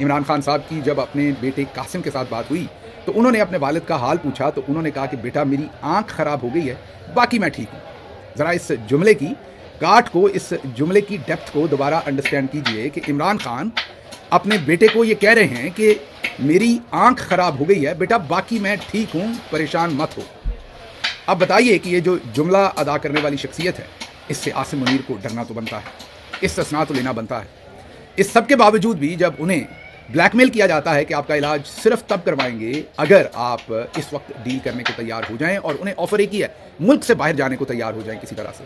इमरान खान साहब की जब अपने बेटे कासिम के साथ बात हुई तो उन्होंने अपने वालिद का हाल पूछा तो उन्होंने कहा कि बेटा मेरी आंख ख़राब हो गई है, बाकी मैं ठीक हूँ। ज़रा इस जुमले की काट को, इस जुमले की डेप्थ को दोबारा अंडरस्टैंड कीजिए कि इमरान खान अपने बेटे को ये कह रहे हैं कि मेरी आंख ख़राब हो गई है बेटा, बाकी मैं ठीक हूँ, परेशान मत हो। अब बताइए कि ये जो जुमला अदा करने वाली शख्सियत है, इससे आसिम मुनीर को डरना तो बनता है, इस्तिस्ना तो लेना बनता है। इस सब के बावजूद भी जब उन्हें ब्लैकमेल किया जाता है कि आपका इलाज सिर्फ तब करवाएंगे अगर आप इस वक्त डील करने को तैयार हो जाएं, और उन्हें ऑफर एक ही है, मुल्क से बाहर जाने को तैयार हो जाएं किसी तरह से।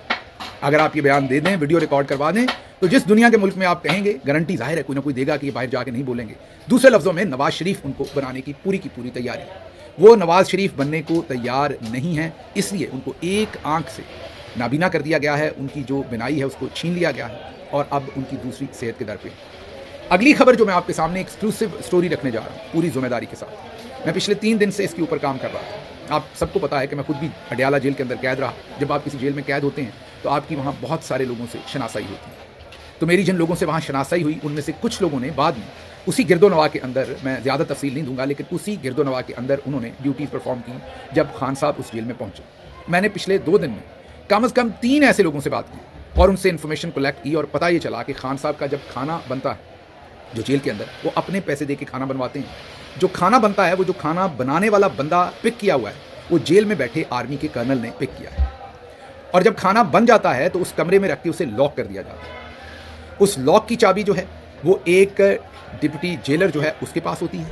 अगर आप ये बयान दे दें, वीडियो रिकॉर्ड करवा दें, तो जिस दुनिया के मुल्क में आप कहेंगे गारंटी जाहिर है कोई ना कोई देगा कि ये बाहर जाके नहीं बोलेंगे। दूसरे लफ्ज़ों में नवाज शरीफ उनको बनाने की पूरी तैयारी है। वो नवाज शरीफ बनने को तैयार नहीं है, इसलिए उनको एक आंख से नाबीना कर दिया गया है, उनकी जो बिनाई है उसको छीन लिया गया है और अब उनकी दूसरी सेहत के दर पे। अगली खबर जो मैं आपके सामने एक्सक्लूसिव स्टोरी रखने जा रहा हूँ पूरी जिम्मेदारी के साथ। मैं पिछले 3 दिन से इसके ऊपर काम कर रहा था। आप सबको पता है कि मैं खुद भी अडयाला जेल के अंदर कैद रहा। जब आप किसी जेल में कैद होते हैं तो आपकी वहाँ बहुत सारे लोगों से शनासाई होती है। तो मेरी जिन लोगों से वहाँ शनासाई हुई उनमें से कुछ लोगों ने बाद में उसी गिरदोनवा के अंदर, मैं ज़्यादा तफसील नहीं दूंगा, लेकिन उसी गिरदोनवा के अंदर उन्होंने ड्यूटीज़ परफॉर्म की जब खान साहब उस जेल में पहुँचे। मैंने पिछले 2 दिन में कम से कम 3 ऐसे लोगों से बात की और उनसे इन्फॉर्मेशन कलेक्ट की, और पता ये चला कि खान साहब का जब खाना बनता है जो जेल के अंदर, वो अपने पैसे दे के खाना बनवाते हैं। जो खाना बनता है वो जो खाना बनाने वाला बंदा पिक किया हुआ है वो जेल में बैठे आर्मी के कर्नल ने पिक किया है, और जब खाना बन जाता है तो उस कमरे में रख के उसे लॉक कर दिया जाता है। उस लॉक की चाबी जो है वो एक डिप्टी जेलर जो है उसके पास होती है,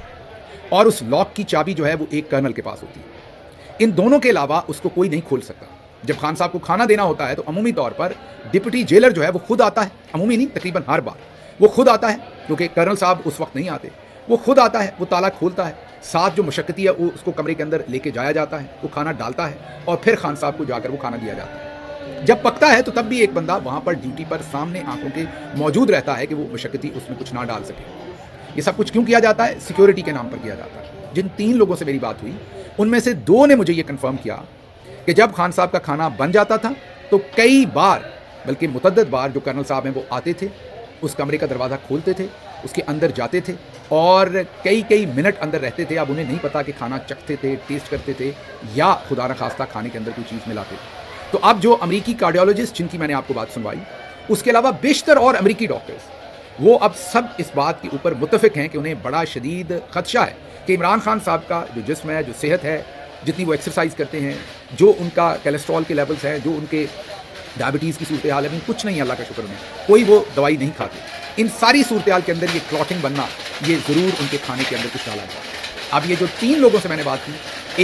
और उस लॉक की चाबी जो है वो एक कर्नल के पास होती है। इन दोनों के अलावा उसको कोई नहीं खोल सकता। जब खान साहब को खाना देना होता है तो अमूमी तौर पर डिप्टी जेलर जो है वो खुद आता है, अमूमी नहीं तकरीबन हर बार वो खुद आता है, क्योंकि कर्नल साहब उस वक्त नहीं आते। वो खुद आता है, वो ताला खोलता है, साथ जो मुशक्कती है वो उसको कमरे के अंदर लेके जाया जाता है, वो खाना डालता है और फिर खान साहब को जाकर वो खाना दिया जाता है। जब पकता है तो तब भी एक बंदा वहाँ पर ड्यूटी पर सामने आंखों के मौजूद रहता है कि वो मुशक्कती उसमें कुछ ना डाल सके। ये सब कुछ क्यों किया जाता है? सिक्योरिटी के नाम पर किया जाता है। जिन 3 लोगों से मेरी बात हुई उनमें से 2 ने मुझे ये कन्फर्म किया कि जब खान साहब का खाना बन जाता था तो कई बार, बल्कि मुतअद्दिद बार, जो कर्नल साहब हैं वो आते थे, उस कमरे का दरवाज़ा खोलते थे, उसके अंदर जाते थे और कई मिनट अंदर रहते थे। अब उन्हें नहीं पता कि खाना चखते थे, टेस्ट करते थे, या खुदा न खास्ता खाने के अंदर कोई चीज़ मिलाते थे। तो अब जो अमरीकी कार्डियोलॉजिस्ट जिनकी मैंने आपको बात सुनवाई, उसके अलावा बेशतर और अमरीकी डॉक्टर्स, वो अब सब इस बात के ऊपर मुत्तफिक हैं कि उन्हें बड़ा शदीद खदशा है कि इमरान खान साहब का जो जिस्म है, जो सेहत है, जितनी वो एक्सरसाइज करते हैं, जो उनका कोलेस्ट्रॉल के लेवल्स हैं, जो उनके डायबिटीज़ की सूरत हाल है, कुछ नहीं, अल्लाह का शुक्र में कोई वो दवाई नहीं खाते। इन सारी सूरत हाल के अंदर ये क्लॉटिंग बनना, ये ज़रूर उनके खाने के अंदर कुछ डाला जाए। अब ये जो 3 लोगों से मैंने बात की,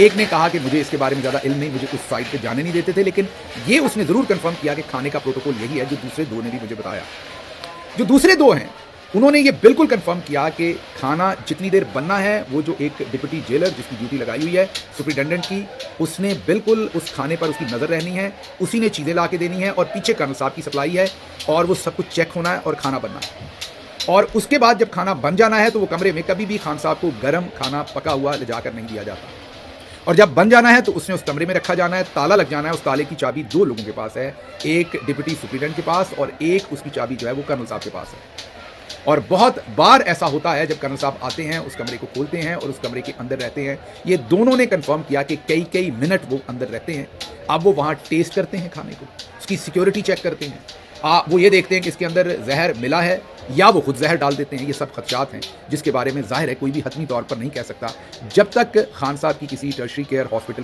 एक ने कहा कि मुझे इसके बारे में ज़्यादा इल्म नहीं, मुझे उस साइड पे जाने नहीं देते थे, लेकिन ये उसने ज़रूर कंफर्म किया कि खाने का प्रोटोकॉल यही है, जो दूसरे 2 ने भी मुझे बताया। जो दूसरे 2 हैं उन्होंने ये बिल्कुल कंफर्म किया कि खाना जितनी देर बनना है, वो जो एक डिप्टी जेलर जिसकी ड्यूटी लगाई हुई है सुपरिटेंडेंट की, उसने बिल्कुल उस खाने पर उसकी नज़र रहनी है, उसी ने चीज़ें ला के देनी है, और पीछे कर्नल साहब की सप्लाई है, और वो सब कुछ चेक होना है और खाना बनना है। और उसके बाद जब खाना बन जाना है तो वो कमरे में कभी भी खान साहब को गर्म खाना पका हुआ ले जाकर नहीं दिया जाता, और जब बन जाना है तो उसने उस कमरे में रखा जाना है, ताला लग जाना है। उस ताले की चाबी 2 लोगों के पास है, एक डिप्टी सुपरिटेंडेंट के पास और एक उसकी चाबी जो है वो कर्नल साहब के पास है। और बहुत बार ऐसा होता है जब कर्नल साहब आते हैं, उस कमरे को खोलते हैं और उस कमरे के अंदर रहते हैं। ये दोनों ने कंफर्म किया कि कई मिनट वो अंदर रहते हैं। अब वो वहाँ टेस्ट करते हैं खाने को, उसकी सिक्योरिटी चेक करते हैं, वो ये देखते हैं कि इसके अंदर जहर मिला है या वो खुद जहर डाल देते हैं। ये सब खदशात हैं जिसके बारे में ज़ाहिर है कोई भी हतमी तौर पर नहीं कह सकता जब तक खान साहब की किसी टर्शरी केयर हॉस्पिटल